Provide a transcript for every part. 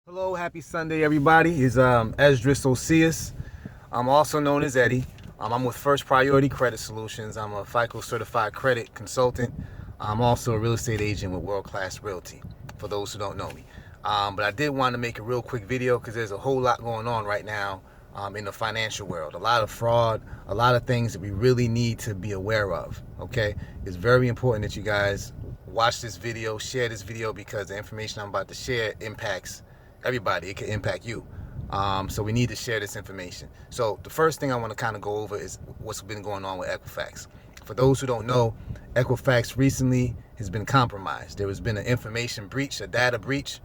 Hello, happy Sunday, everybody. It's Esdras Osias. I'm also known as Eddie. I'm with First Priority Credit Solutions. I'm a FICO certified credit consultant. I'm also a real estate agent with World Class Realty, for those who don't know me. But I did want to make a real quick video because there's a whole lot going on right now in the financial world. A lot of fraud, a lot of things that we really need to be aware of, okay? It's very important that you guys watch this video, share this video, because the information I'm about to share impacts everybody. It can impact you. So we need to share this information. So the first thing I want to kind of go over is what's been going on with Equifax. For those who don't know, Equifax recently has been compromised. There has been an information breach, a data breach.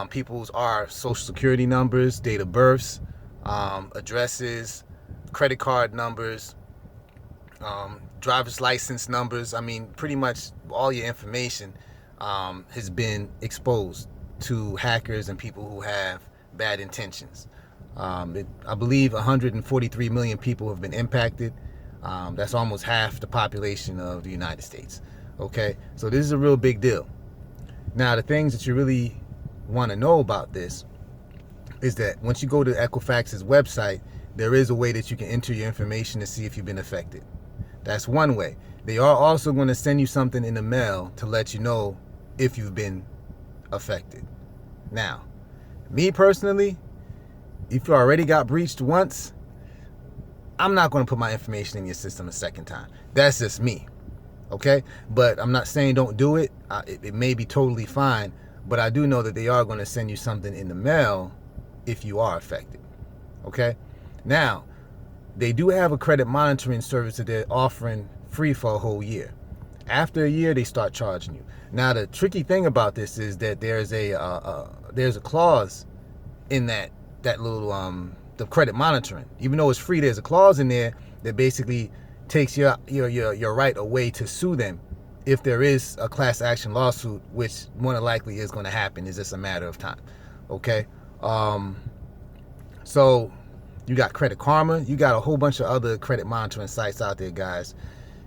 People's social security numbers, date of births, addresses, credit card numbers, driver's license numbers. I mean, pretty much all your information has been exposed to hackers and people who have bad intentions. I believe 143 million people have been impacted. That's almost half the population of the United States. Okay, so this is a real big deal. Now, the things that you really want to know about this is that once you go to Equifax's website, there is a way that you can enter your information to see if you've been affected. That's one way. They are also going to send you something in the mail to let you know if you've been affected. Now, me personally, if you already got breached once, I'm not going to put my information in your system a second time. That's just me, okay? But I'm not saying don't do it. It may be totally fine, but I do know that they are going to send you something in the mail if you are affected, okay? Now, they do have a credit monitoring service that they're offering free for a whole year. After a year, they start charging you. Now, the tricky thing about this is that there's a clause in that little the credit monitoring. Even though it's free, there's a clause in there that basically takes your right away to sue them if there is a class action lawsuit, which more than likely is going to happen. It's just a matter of time. Okay, so you got Credit Karma. You got a whole bunch of other credit monitoring sites out there, guys.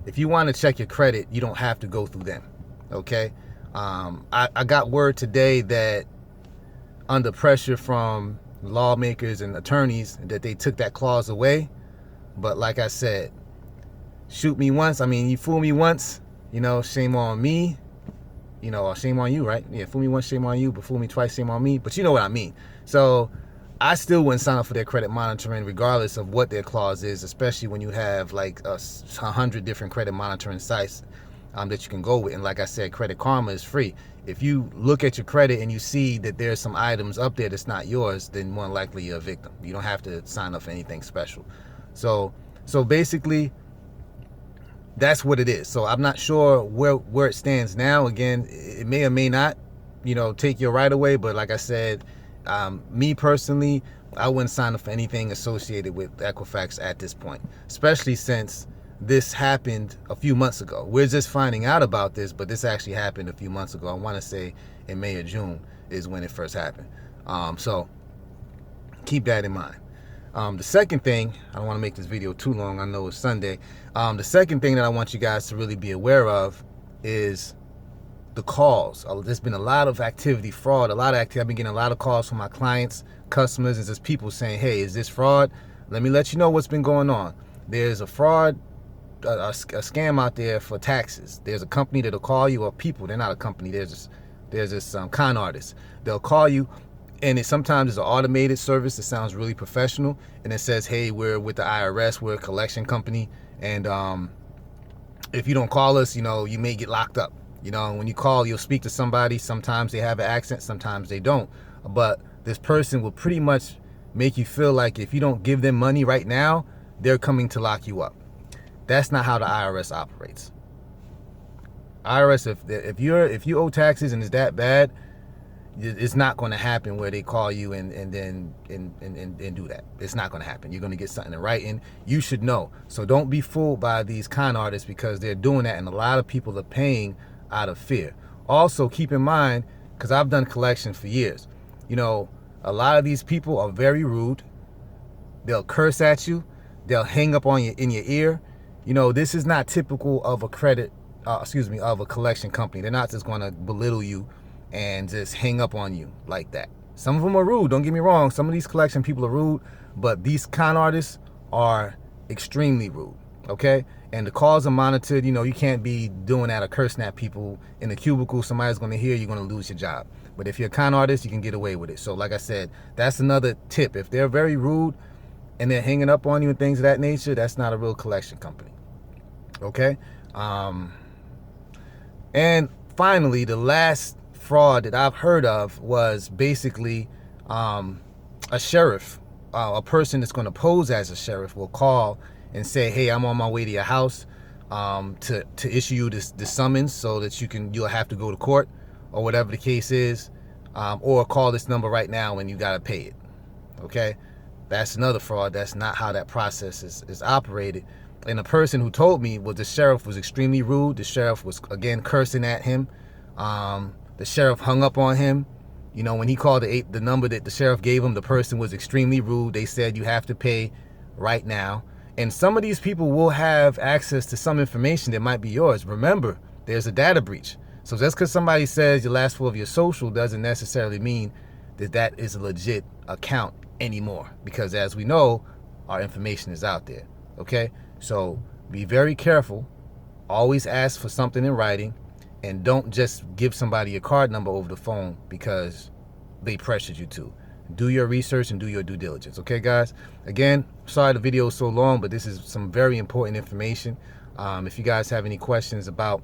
If you want to check your credit, you don't have to go through them, okay? I got word today that under pressure from lawmakers and attorneys that they took that clause away. But like I said, shoot me once. I mean, you fool me once, shame on me, or shame on you, right? Yeah, fool me once, shame on you, but fool me twice, shame on me. But you know what I mean. So I still wouldn't sign up for their credit monitoring regardless of what their clause is, especially when you have like 100 different credit monitoring sites that you can go with. And like I said, Credit Karma is free. If you look at your credit and you see that there's some items up there that's not yours, then more than likely you're a victim. You don't have to sign up for anything special. So basically, that's what it is. So I'm not sure where it stands now. Again, it may or may not, take your right away. But like I said, me personally, I wouldn't sign up for anything associated with Equifax at this point, especially since this happened a few months ago. We're just finding out about this, but this actually happened a few months ago. I want to say in May or June is when it first happened. So keep that in mind. The second thing, I don't want to make this video too long. I know it's Sunday. The second thing that I want you guys to really be aware of is the calls. There's been a lot of activity, fraud, a lot of activity. I've been getting a lot of calls from my clients, customers, and just people saying, hey, is this fraud? Let me let you know what's been going on. There's a fraud, a scam out there for taxes. There's a company that'll call you, or people, they're not a company, there's this con artist. They'll call you, and sometimes it's an automated service that sounds really professional, and it says, hey, we're with the IRS, we're a collection company, and if you don't call us, you may get locked up. When you call, you'll speak to somebody. Sometimes they have an accent, sometimes they don't. But this person will pretty much make you feel like if you don't give them money right now, they're coming to lock you up. That's not how the IRS operates. IRS, if you owe taxes and it's that bad, it's not going to happen where they call you and do that. It's not going to happen. You're going to get something in writing. You should know. So don't be fooled by these con artists, because they're doing that, and a lot of people are paying out of fear. Also, keep in mind, because I've done collection for years, a lot of these people are very rude. They'll curse at you. They'll hang up on you in your ear. This is not typical of a of a collection company. They're not just going to belittle you and just hang up on you like that. Some of them are rude, don't get me wrong. Some of these collection people are rude, but these con artists are extremely rude, okay? And the calls are monitored. You know, you can't be doing that or cursing at people in the cubicle. Somebody's going to hear, you're going to lose your job. But if you're a con artist, you can get away with it. So like I said, that's another tip. If they're very rude and they're hanging up on you and things of that nature, that's not a real collection company, okay? And finally, the last fraud that I've heard of was basically a sheriff, a person that's going to pose as a sheriff will call and say, hey, I'm on my way to your house to issue you this summons so that you'll have to go to court or whatever the case is, or call this number right now and you got to pay it, okay? That's another fraud. That's not how that process is operated. And the person who told me the sheriff was extremely rude. The sheriff was, again, cursing at him. The sheriff hung up on him. You know, when he called the number that the sheriff gave him, the person was extremely rude. They said, you have to pay right now. And some of these people will have access to some information that might be yours. Remember, there's a data breach. So just because somebody says your last four of your social doesn't necessarily mean that is a legit account anymore. Because as we know, our information is out there, okay? So be very careful. Always ask for something in writing, and don't just give somebody your card number over the phone because they pressured you to. Do your research and do your due diligence, okay, guys? Again, sorry the video is so long, but this is some very important information. If you guys have any questions about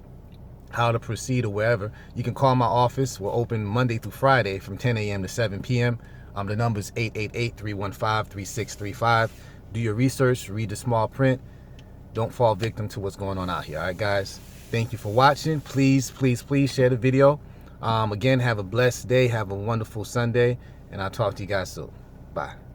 how to proceed or wherever, you can call my office. We're open Monday through Friday from 10 a.m. to 7 p.m. The number is 888-315-3635. Do your research, read the small print. Don't fall victim to what's going on out here. All right, guys, thank you for watching. Please, please, please share the video. Again, have a blessed day. Have a wonderful Sunday, and I'll talk to you guys soon. Bye.